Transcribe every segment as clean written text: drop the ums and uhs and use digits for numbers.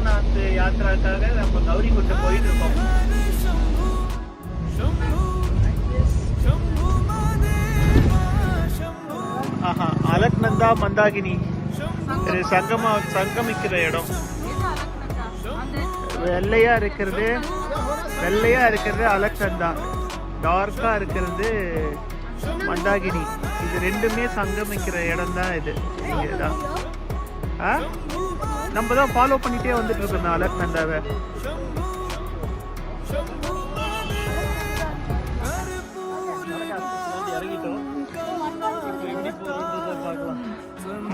கேதார்நாத் யாத்திராக்காக நம்ம கௌரிகுண்டை போயிட்டு இருக்கோம். அலக்நந்தா மந்தாகினி சங்கமிக்கிற இடம். வெள்ளையா இருக்கிறது அலக்நந்தா, டார்க்கா இருக்கிறது மந்தாகினி. இது ரெண்டுமே சங்கமிக்கிற இடம் தான். இது இங்கதான் நம்ம தான் ஃபாலோ பண்ணிட்டே வந்துட்டு இருக்கோம் அலக்நந்தாவை.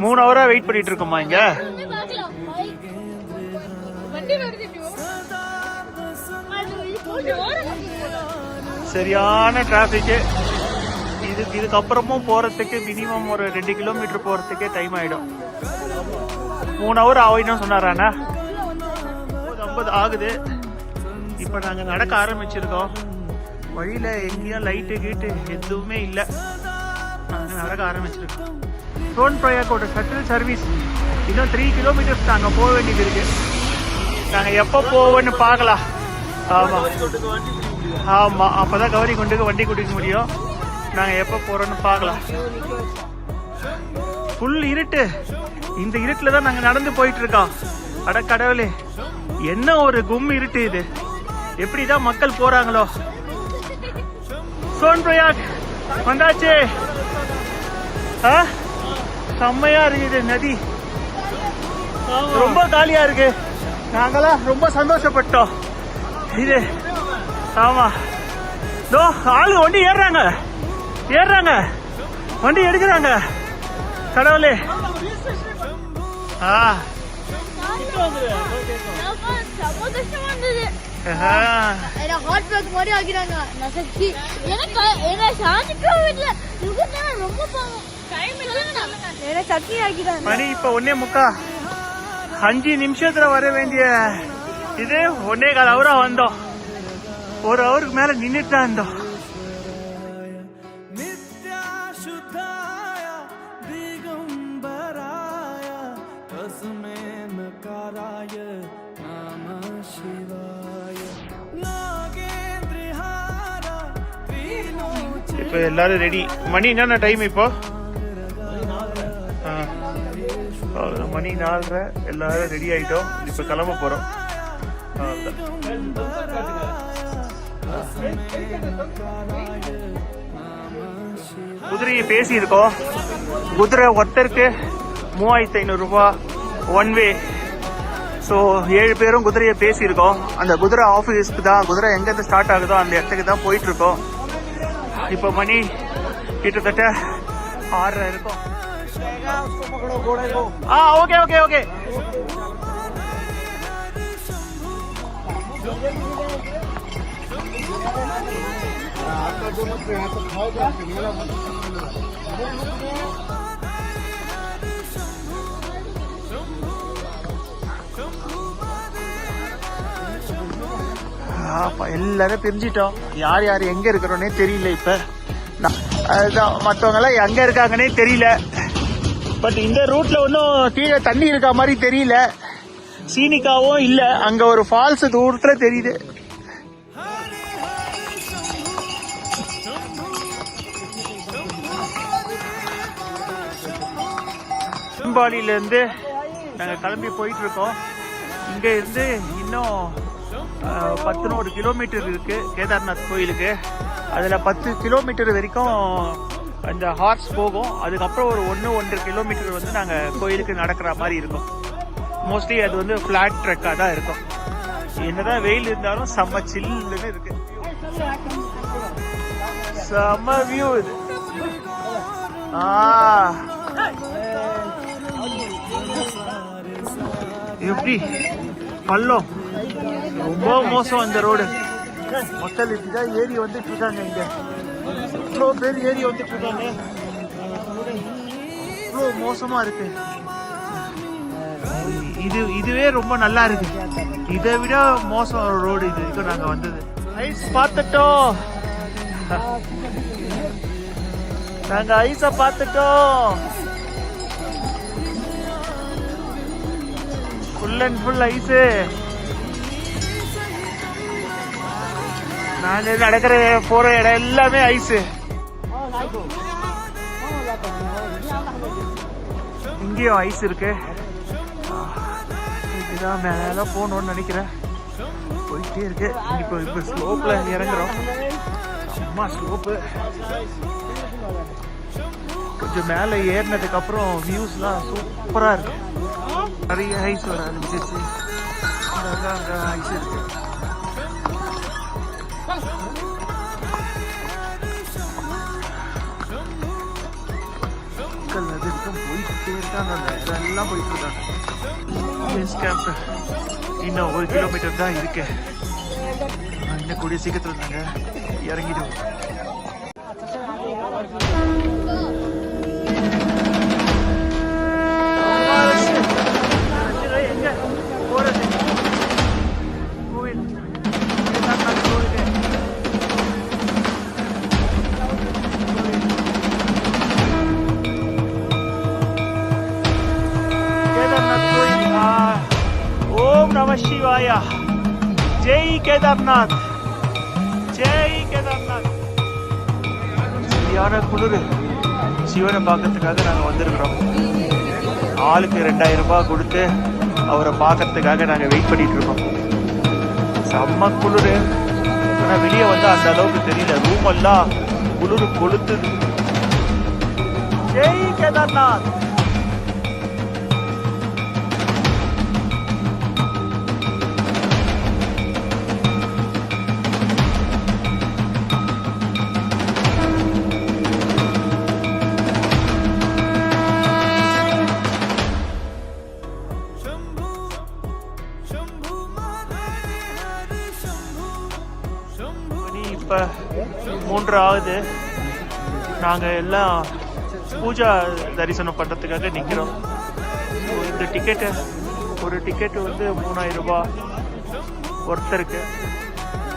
மூணு ஹவரா வெயிட் பண்ணிட்டு இருக்கோமா இங்க. சரியான டிராபிக். இதுக்கப்புறமும் போறதுக்கு மினிமம் ஒரு 2 கிலோமீட்டர் போறதுக்கே டைம் ஆயிடும். 3 ஹவர் ஆகிடும் சொன்னாராண்ணா. 50 ஆகுது. இப்ப நாங்க நடக்க ஆரம்பிச்சிருக்கோம். வழியில எங்கேயும் லைட்டு கீட்டு எதுவுமே இல்லை. நாங்க நடக்க ஆரம்பிச்சிருக்கோம். சோன் பிரயாகோட ஷட்டில் சர்வீஸ் இன்னும் 3 கிலோமீட்டர்ஸ் நாங்க போக வேண்டியது இருக்கு. நாங்க எப்ப போவோன்னு பாக்கலாம். ஆமா ஆமா, அப்பதான் கௌரிகுண்டுக்கு வண்டி கூட்டிக்க முடியும். நாங்க எப்ப போறோம்னு பாக்கலாம். ஃபுல் இருட்டு. இந்த இருட்டுல தான் நாங்க நடந்து போயிட்டு இருக்கோம். அட கடவுளே, என்ன ஒரு கும் இருட்டு இது. எப்படிதான் மக்கள் போறாங்களோ. சோன் பிரயாக் வந்தாச்சு. செம்மையா இருக்குது நதி. ரொம்ப காலியா இருக்கு. நாங்களாம் ரொம்ப சந்தோஷப்பட்டோம். இது ஆமா, ஆளு வண்டி ஏறுறாங்க வண்டி எடுக்கிறாங்க. கடவுளே. மணி இப்ப 1:45. 5 நிமிஷத்துல வர வேண்டிய இது 1.25 ஹவரா வந்தோம். 1 ஹவருக்கு மேல நின்றுட்டு தான் இருந்தோம். இப்ப எல்லாரும் ரெடி. மணி என்னென்ன டைம் இப்போ? மணி 4:30. எல்லாரும் ரெடி ஆயிட்டோம். இப்ப கிளம்ப போறோம். குதிரையை பேசி இருக்கோம். குதிரை ஒருத்தருக்கு 3500 ரூபாய் ஒன் வே. ஸோ 7 பேரும் குதிரையை பேசி இருக்கோம். அந்த குதிரை ஆஃபீஸ்க்கு தான், குதிரை எங்கேருந்து ஸ்டார்ட் ஆகுதோ அந்த இடத்துக்கு தான் போயிட்டு இருக்கோம். இப்போ மணி கிட்டத்தட்ட 6:30 இருக்கும். Okay okay okay. எல்லாரும் பிரிஞ்சிட்டோம். யார் யார் எங்க இருக்கிறோன்னே தெரியல. இப்ப அதுதான் மற்றவங்க எல்லாம் எங்க இருக்காங்கன்னே தெரியல. பட் இந்த ரூட்ல ஒன்னும் கீழே தண்ணி இருக்க மாதிரி தெரியல. சீனிக்காவும் இல்ல. அங்க ஒரு ஃபால்ஸ் தூரத்துல தெரியுது. பாடியில இருந்து நாங்க கிளம்பி போயிட்டு இருக்கோம். இங்க இருந்து இன்னும் 11 கிலோமீட்டர் இருக்கு கேதார்நாத் கோயிலுக்கு. அதுல 10 கிலோமீட்டர் வரைக்கும் அந்த ஹார்ஸ் போகும். அதுக்கப்புறம் ஒரு 1-1.5 கிலோமீட்டர் வந்து நாங்க கோயிலுக்கு நடக்கிற மாதிரி இருக்கும். மோஸ்ட்லி அது வந்து பிளாட் ட்ரெக்கா தான் இருக்கும். என்னதான் வெயில் இருந்தாலும் செம்ம சில்லுன்னு இருக்கு. செம்ம வியூ இது. எப்படி பள்ளம் ரொம்ப மோசம் இந்த ரோடு. மக்கள் இப்படிதான் ஏறி வந்துட்டு இருக்காங்க. இங்க இவ்வளோ பேர் ஏறி வந்துட்டு இருக்காங்க. இவ்வளோ மோசமா இருக்கு. இதுவே ரொம்ப நல்லா இருக்கு. இதை விட மோசம் ரோடு இது வரைக்கும் நாங்க வந்தது. ஐஸ் பார்த்துட்டோம். நாங்க ஐஸ பார்த்துட்டோம். Full and full ice. நாங்க நடக்கிற போற இடம் எல்லாமே ஐஸு. இங்கேயும் ஐஸ் இருக்கு. இதுதான் மேல போகணும்னு நினைக்கிறேன். போயிட்டே இருக்கு. இப்போ ஸ்லோப்ல இறங்குறோம். அம்மா ஸ்லோப்பு. கொஞ்சம் மேல ஏறினதுக்கு அப்புறம் வியூஸ்லாம் சூப்பரா இருக்கு. நிறைய ஐஸ் வர ஆரம்பிச்சிருச்சு. அங்க ஐஸ் இருக்கு. போயிட்டே இருக்காங்க. எல்லாம் போயிட்டு இருக்காங்க. பேஸ் கேம்ப் இன்னும் 1 கிலோமீட்டர் தான் இருக்கு. இன்னும் கூடிய சீக்கிரத்தில் நாங்க இறங்கிடுவோம். எங்க போறது? கோவில் ஓம் நம சிவாயா. ஜெய் கேதார்நாத், ஜெய் கேதார்நாத். சரியான குளிர். சிவனை பார்க்கறதுக்காக நாங்கள் வந்திருக்கிறோம். ஆளுக்கு 2000 ரூபாய் கொடுத்து அவரை பார்க்கறதுக்காக நாங்கள் வெயிட் பண்ணிட்டு இருக்கோம். செம்ம குளிர். ஆனால் வெளியே வந்து அந்த அளவுக்கு தெரியல. ரூம் எல்லாம் குளிர் கொளுத்துது. ஜெய் கேதார்நாத். இப்போ 3 ஆகுது. நாங்கள் எல்லாம் பூஜா தரிசனம் பண்ணுறதுக்காக நிற்கிறோம். இந்த டிக்கெட்டு, ஒரு டிக்கெட்டு வந்து 3000 ரூபாய் ஒருத்தருக்கு.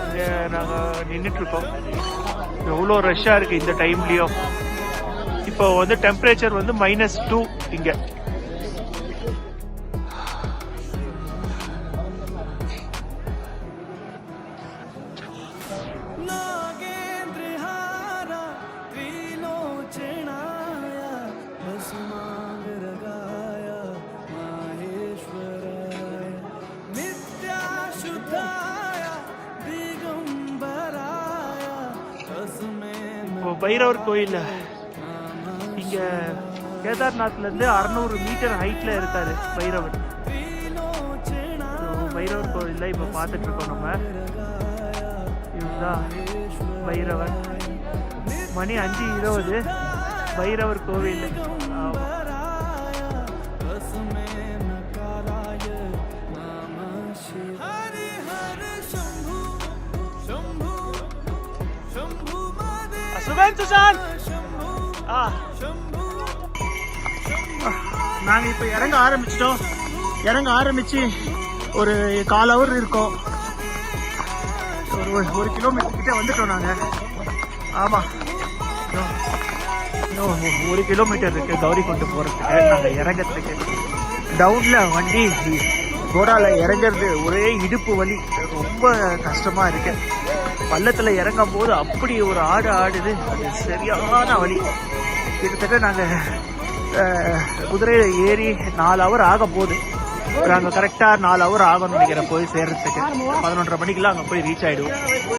இங்கே நாங்கள் நின்றுட்டுருக்கோம். எவ்வளோ ரஷ்ஷாக இருக்குது இந்த டைம்லேயும். இப்போ வந்து டெம்பரேச்சர் வந்து -2 இங்கே. பைரவர் கோயில் இங்க கேதார்நாத்ல இருந்து 600 மீட்டர் ஹைட்ல இருக்காரு பைரவர். பைரவர் கோயில்ல இப்ப பார்த்துட்டு இருக்கோம் நம்ம. இதுதான் பைரவர். மணி 5:20 பைரவர் கோவில். நாங்க இப்ப இறங்க ஆரம்பிச்சிட்டோம். இறங்க ஆரம்பிச்சு ஒரு 1/4 hour இருக்கோம். ஒரு 1 கிலோமீட்டர் கிட்ட வந்துட்டோம் நாங்க. ஆமா, இன்னும் 1 கிலோமீட்டர் இருக்கு கௌரி கொண்டு போறதுக்கு. நாங்க இறங்கிறதுக்கு டவுன்ல வண்டி கோடால இறங்கிறது ஒரே இடுப்பு வலி. ரொம்ப கஷ்டமா இருக்கு. பள்ளத்துல இறங்கும் போது அப்படி ஒரு ஆடுது. அது சரியான வலி. கிட்டத்தட்ட நாங்க குதிரையில ஏறி 4 hour ஆக போகுது. நாங்க கரெக்டா 4 hour ஆகணும்னு நினைக்கிறேன் போய் சேர்றதுக்கு. 11:30 மணிக்கெல்லாம் அங்க போய் ரீச் ஆயிடுவோம்.